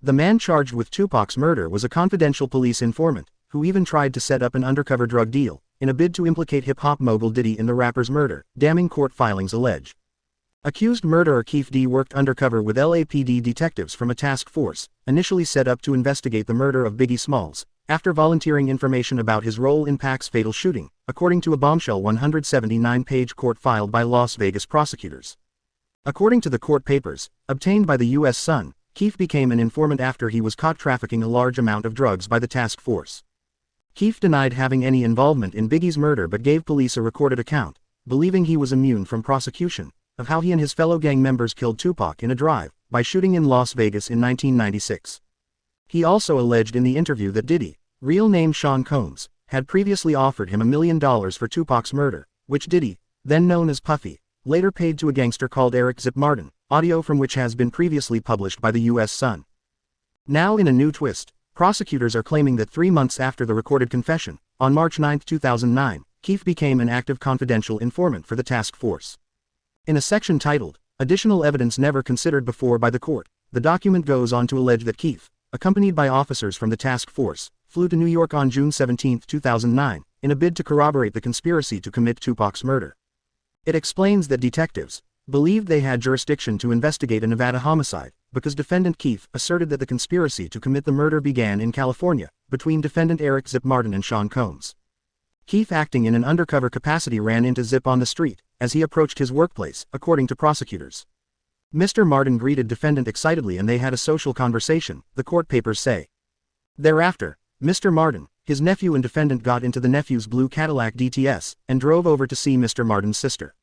The man charged with Tupac's murder was a confidential police informant, who even tried to set up an undercover drug deal, in a bid to implicate hip-hop mogul Diddy in the rapper's murder, damning court filings allege. Accused murderer Keefe worked undercover with LAPD detectives from a task force, initially set up to investigate the murder of Biggie Smalls, after volunteering information about his role in Pac's fatal shooting, according to a bombshell 179-page court filed by Las Vegas prosecutors. According to the court papers, obtained by the U.S. Sun, Keefe became an informant after he was caught trafficking a large amount of drugs by the task force. Keefe denied having any involvement in Biggie's murder but gave police a recorded account, believing he was immune from prosecution, of how he and his fellow gang members killed Tupac in a drive-by shooting in Las Vegas in 1996. He also alleged in the interview that Diddy, real name Sean Combs, had previously offered him $1 million for Tupac's murder, which Diddy, then known as Puffy, later paid to a gangster called Eric Zip Martin, audio from which has been previously published by the U.S. Sun. Now in a new twist, prosecutors are claiming that 3 months after the recorded confession, on March 9, 2009, Keefe became an active confidential informant for the task force. In a section titled, "Additional Evidence Never Considered Before by the Court," the document goes on to allege that Keefe, accompanied by officers from the task force, flew to New York on June 17, 2009, in a bid to corroborate the conspiracy to commit Tupac's murder. It explains that detectives believed they had jurisdiction to investigate a Nevada homicide, because defendant Keefe asserted that the conspiracy to commit the murder began in California, between defendant Eric Zip Martin and Sean Combs. Keefe, acting in an undercover capacity, ran into Zip on the street, as he approached his workplace, according to prosecutors. Mr. Martin greeted defendant excitedly and they had a social conversation, the court papers say. Thereafter, Mr. Martin, his nephew and defendant got into the nephew's blue Cadillac DTS, and drove over to see Mr. Martin's sister.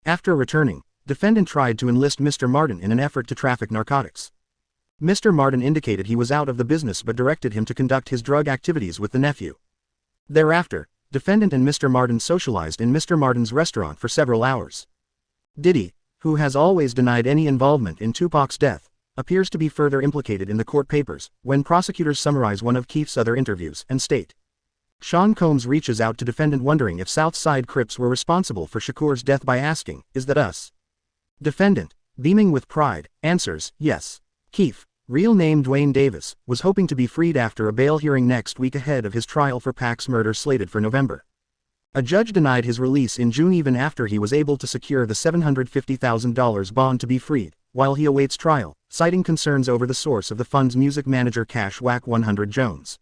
After returning, defendant tried to enlist Mr. Martin in an effort to traffic narcotics. Mr. Martin indicated he was out of the business but directed him to conduct his drug activities with the nephew. Thereafter, defendant and Mr. Martin socialized in Mr. Martin's restaurant for several hours. Diddy, who has always denied any involvement in Tupac's death, appears to be further implicated in the court papers, when prosecutors summarize one of Keefe's other interviews and state. Sean Combs reaches out to defendant wondering if South Side Crips were responsible for Shakur's death by asking, "Is that us?" Defendant, beaming with pride, answers, "Yes." Keefe, real name Dwayne Davis, was hoping to be freed after a bail hearing next week ahead of his trial for Pac's murder slated for November. A judge denied his release in June even after he was able to secure the $750,000 bond to be freed, while he awaits trial, citing concerns over the source of the fund's music manager Cash Whack 100 Jones.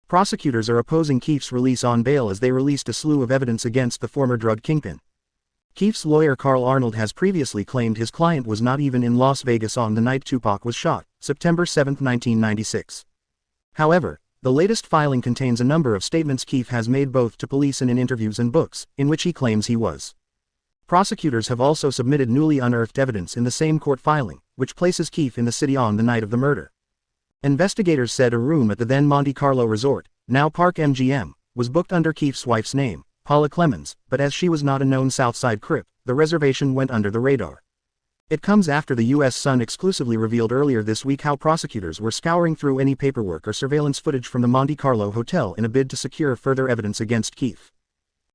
Prosecutors are opposing Keefe's release on bail as they released a slew of evidence against the former drug kingpin. Keefe's lawyer Carl Arnold has previously claimed his client was not even in Las Vegas on the night Tupac was shot, September 7, 1996. However, the latest filing contains a number of statements Keefe has made both to police and in interviews and books, in which he claims he was. Prosecutors have also submitted newly unearthed evidence in the same court filing, which places Keefe in the city on the night of the murder. Investigators said a room at the then Monte Carlo resort, now Park MGM, was booked under Keefe's wife's name, Paula Clemens, but as she was not a known Southside Crip, the reservation went under the radar. It comes after the U.S. Sun exclusively revealed earlier this week how prosecutors were scouring through any paperwork or surveillance footage from the Monte Carlo hotel in a bid to secure further evidence against Keefe.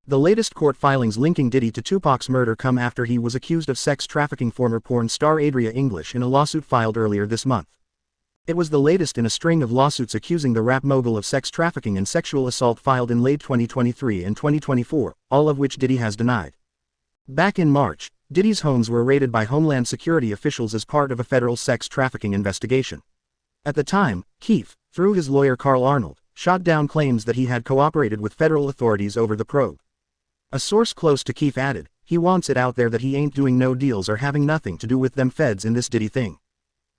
The latest court filings linking Diddy to Tupac's murder come after he was accused of sex trafficking former porn star Adria English in a lawsuit filed earlier this month. It was the latest in a string of lawsuits accusing the rap mogul of sex trafficking and sexual assault filed in late 2023 and 2024, all of which Diddy has denied. Back in March, Diddy's homes were raided by Homeland Security officials as part of a federal sex trafficking investigation. At the time, Keefe, through his lawyer Carl Arnold, shot down claims that he had cooperated with federal authorities over the probe. A source close to Keefe added, "He wants it out there that he ain't doing no deals or having nothing to do with them feds in this Diddy thing."